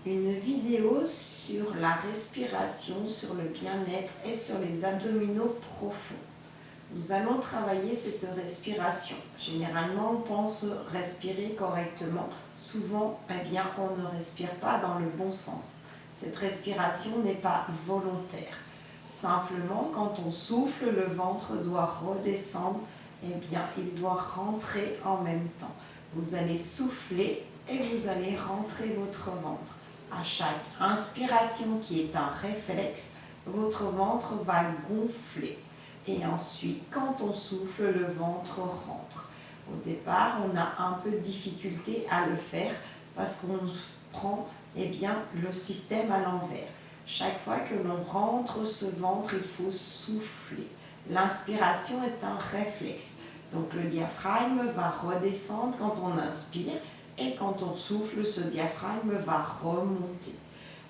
une vidéo sur la respiration, sur le bien-être et sur les abdominaux profonds. Nous allons travailler cette respiration. Généralement, on pense respirer correctement. Souvent, on ne respire pas dans le bon sens. Cette respiration n'est pas volontaire. Simplement, quand on souffle, le ventre doit redescendre. Il doit rentrer en même temps. Vous allez souffler et vous allez rentrer votre ventre. À chaque inspiration qui est un réflexe, votre ventre va gonfler. Et ensuite, quand on souffle, le ventre rentre. Au départ, on a un peu de difficulté à le faire parce qu'on prend le système à l'envers. Chaque fois que l'on rentre ce ventre, il faut souffler. L'inspiration est un réflexe. Donc le diaphragme va redescendre quand on inspire et quand on souffle, ce diaphragme va remonter.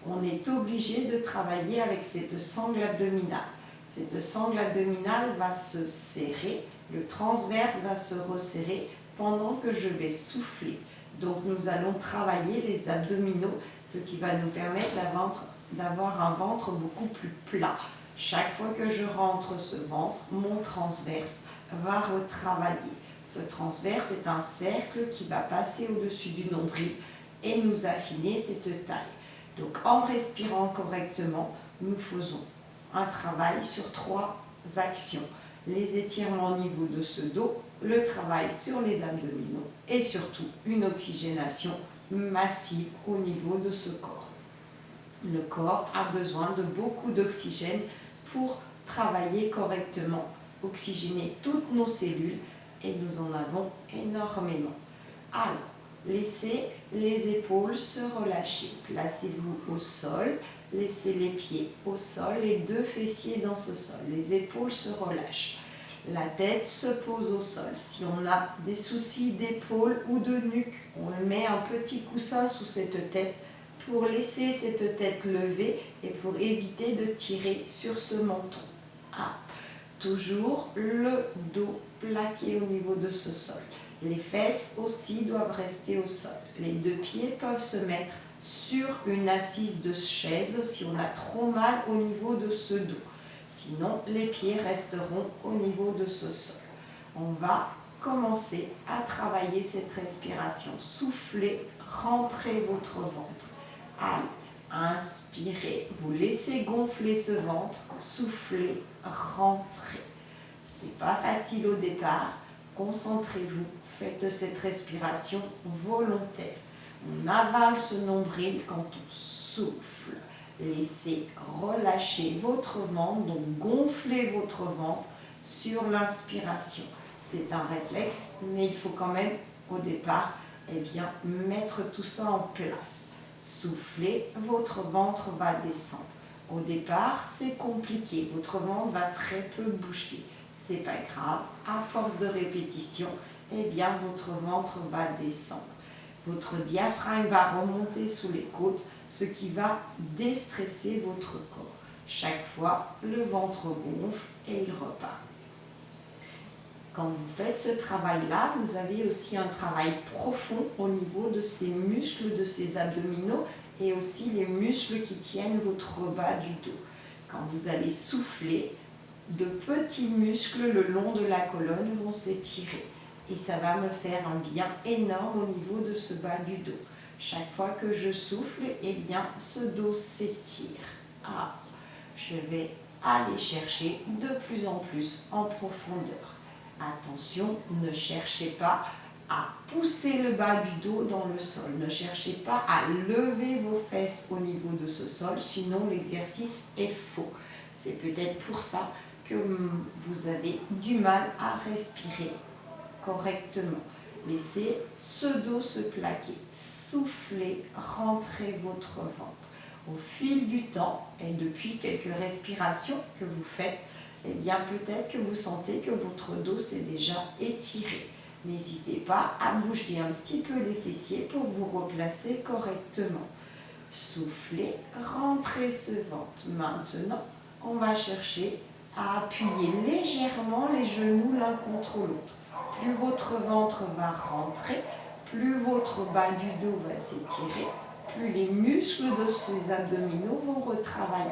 On est obligé de travailler avec cette sangle abdominale. Cette sangle abdominale va se serrer, le transverse va se resserrer pendant que je vais souffler. Donc nous allons travailler les abdominaux, ce qui va nous permettre d'avoir un ventre beaucoup plus plat. Chaque fois que je rentre ce ventre, mon transverse va retravailler. Ce transverse est un cercle qui va passer au-dessus du nombril et nous affiner cette taille. Donc en respirant correctement, nous faisons un travail sur 3 actions. Les étirements au niveau de ce dos, le travail sur les abdominaux et surtout une oxygénation massive au niveau de ce corps. Le corps a besoin de beaucoup d'oxygène pour travailler correctement, oxygéner toutes nos cellules et nous en avons énormément. Alors, laissez les épaules se relâcher. Placez-vous au sol, laissez les pieds au sol, les 2 fessiers dans ce sol. Les épaules se relâchent. La tête se pose au sol. Si on a des soucis d'épaule ou de nuque, on met un petit coussin sous cette tête pour laisser cette tête levée et pour éviter de tirer sur ce menton. Toujours le dos plaqué au niveau de ce sol. Les fesses aussi doivent rester au sol. Les 2 pieds peuvent se mettre sur une assise de chaise si on a trop mal au niveau de ce dos. Sinon, les pieds resteront au niveau de ce sol. On va commencer à travailler cette respiration. Soufflez, rentrez votre ventre. Allez, inspirez, vous laissez gonfler ce ventre, soufflez, rentrez. C'est pas facile au départ, concentrez-vous, faites cette respiration volontaire. On avale ce nombril quand on souffle. Laissez relâcher votre ventre, donc gonflez votre ventre sur l'inspiration. C'est un réflexe, mais il faut quand même au départ mettre tout ça en place. Soufflez, votre ventre va descendre. Au départ, c'est compliqué, votre ventre va très peu bouger. C'est pas grave, à force de répétition, votre ventre va descendre. Votre diaphragme va remonter sous les côtes, ce qui va déstresser votre corps. Chaque fois, le ventre gonfle et il repart. Quand vous faites ce travail-là, vous avez aussi un travail profond au niveau de ces muscles, de ces abdominaux et aussi les muscles qui tiennent votre bas du dos. Quand vous allez souffler, de petits muscles le long de la colonne vont s'étirer et ça va me faire un bien énorme au niveau de ce bas du dos. Chaque fois que je souffle, ce dos s'étire. Je vais aller chercher de plus en plus en profondeur. Attention, ne cherchez pas à pousser le bas du dos dans le sol. Ne cherchez pas à lever vos fesses au niveau de ce sol, sinon l'exercice est faux. C'est peut-être pour ça que vous avez du mal à respirer correctement. Laissez ce dos se plaquer. Soufflez, rentrez votre ventre. Au fil du temps et depuis quelques respirations que vous faites, peut-être que vous sentez que votre dos s'est déjà étiré. N'hésitez pas à bouger un petit peu les fessiers pour vous replacer correctement. Soufflez, rentrez ce ventre. Maintenant, on va chercher à appuyer légèrement les genoux l'un contre l'autre. Plus votre ventre va rentrer, plus votre bas du dos va s'étirer, plus les muscles de ces abdominaux vont retravailler.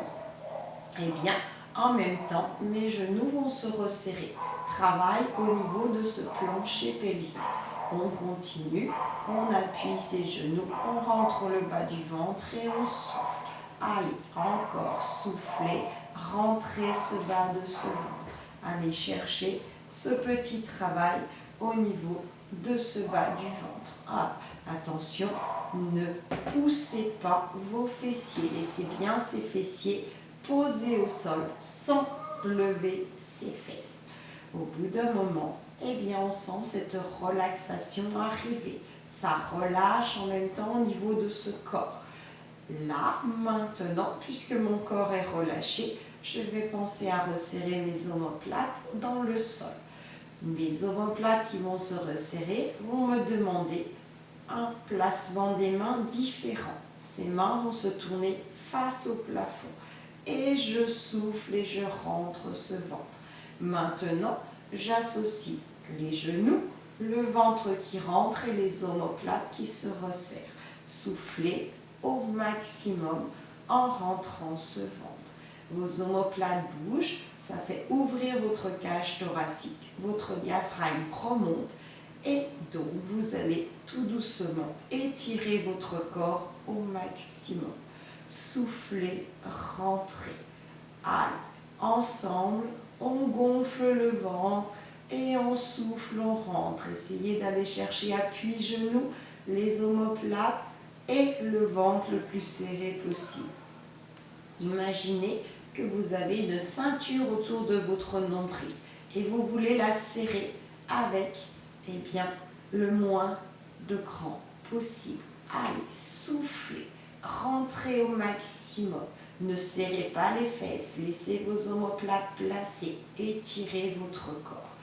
Eh bien, en même temps, mes genoux vont se resserrer. Travaille au niveau de ce plancher pelvien. On continue, on appuie ses genoux, on rentre le bas du ventre et on souffle. Allez, encore, soufflez, rentrez ce bas de ce ventre. Allez chercher ce petit travail au niveau de ce bas du ventre. Ah, attention, ne poussez pas vos fessiers. Laissez bien ces fessiers posés au sol sans lever ses fesses. Au bout d'un moment, eh bien, on sent cette relaxation arriver. Ça relâche en même temps au niveau de ce corps. Là, maintenant, puisque mon corps est relâché, je vais penser à resserrer mes omoplates dans le sol. Mes omoplates qui vont se resserrer vont me demander un placement des mains différent. Ces mains vont se tourner face au plafond. Et je souffle et je rentre ce ventre. Maintenant, j'associe les genoux, le ventre qui rentre et les omoplates qui se resserrent. Soufflez au maximum en rentrant ce ventre. Vos omoplates bougent, ça fait ouvrir votre cage thoracique, votre diaphragme remonte et donc vous allez tout doucement étirer votre corps au maximum. Soufflez, rentrez. Allez, ensemble, on gonfle le ventre et on souffle, on rentre. Essayez d'aller chercher appui genoux, les omoplates et le ventre le plus serré possible. Imaginez que vous avez une ceinture autour de votre nombril et vous voulez la serrer avec, eh bien, le moins de grand possible. Allez, soufflez, rentrez au maximum. Ne serrez pas les fesses, laissez vos omoplates placées, étirez votre corps.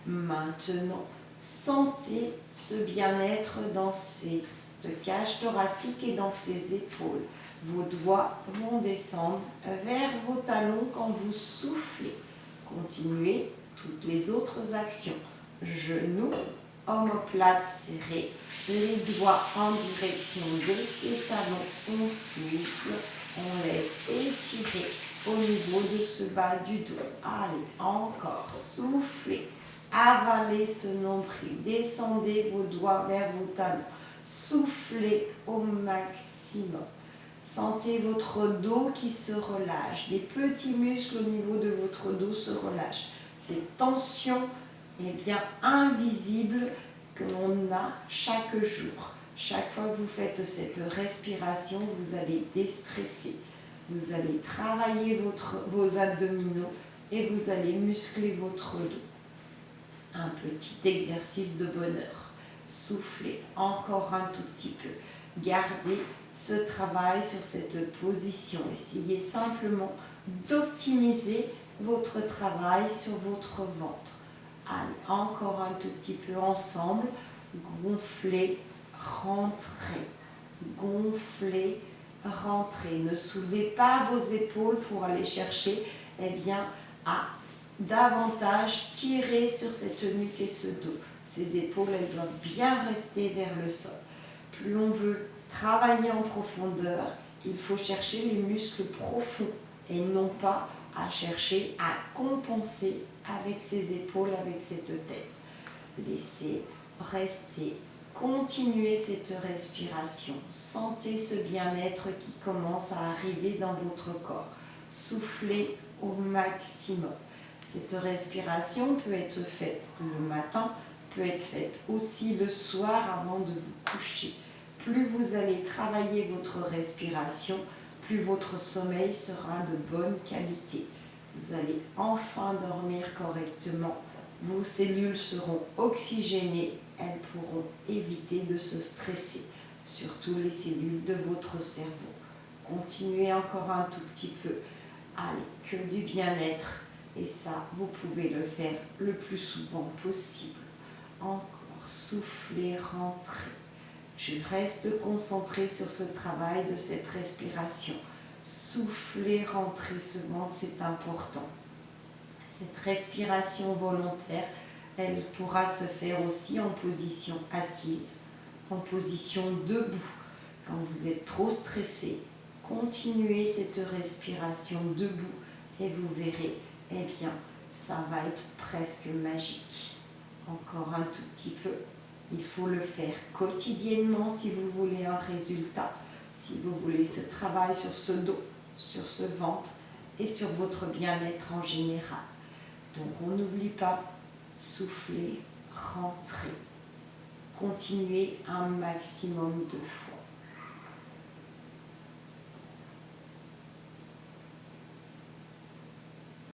Maintenant, sentez ce bien-être dans cette cage thoracique et dans ses épaules. Vos doigts vont descendre vers vos talons quand vous soufflez. Continuez toutes les autres actions. Genoux, omoplates serrées, les doigts en direction de ces talons. On souffle, on laisse étirer au niveau de ce bas du dos. Allez, encore, soufflez, avalez ce nombril, descendez vos doigts vers vos talons. Soufflez au maximum. Sentez votre dos qui se relâche. Des petits muscles au niveau de votre dos se relâchent. Ces tensions, eh bien, invisibles que l'on a chaque jour. Chaque fois que vous faites cette respiration, vous allez déstresser. Vous allez travailler vos abdominaux et vous allez muscler votre dos. Un petit exercice de bonheur. Soufflez encore un tout petit peu. Gardez ce travail sur cette position. Essayez simplement d'optimiser votre travail sur votre ventre. Allez, encore un tout petit peu ensemble. Gonflez, rentrez. Gonflez, rentrez. Ne soulevez pas vos épaules pour aller chercher, eh bien, à davantage tirer sur cette nuque et ce dos. Ces épaules, elles doivent bien rester vers le sol. Plus on veut travailler en profondeur, il faut chercher les muscles profonds et non pas à chercher à compenser avec ses épaules, avec cette tête. Laissez rester, continuez cette respiration. Sentez ce bien-être qui commence à arriver dans votre corps. Soufflez au maximum. Cette respiration peut être faite le matin, peut être faite aussi le soir avant de vous coucher. Plus vous allez travailler votre respiration, plus votre sommeil sera de bonne qualité. Vous allez enfin dormir correctement. Vos cellules seront oxygénées. Elles pourront éviter de se stresser, surtout les cellules de votre cerveau. Continuez encore un tout petit peu. Allez, que du bien-être. Et ça, vous pouvez le faire le plus souvent possible. Encore, soufflez, rentrez. Je reste concentrée sur ce travail de cette respiration. Soufflez, rentrez ce ventre, c'est important. Cette respiration volontaire, elle pourra se faire aussi en position assise, en position debout. Quand vous êtes trop stressé, continuez cette respiration debout et vous verrez, eh bien, ça va être presque magique. Encore un tout petit peu. Il faut le faire quotidiennement si vous voulez un résultat, si vous voulez ce travail sur ce dos, sur ce ventre et sur votre bien-être en général. Donc on n'oublie pas, souffler, rentrer. Continuez un maximum de fois.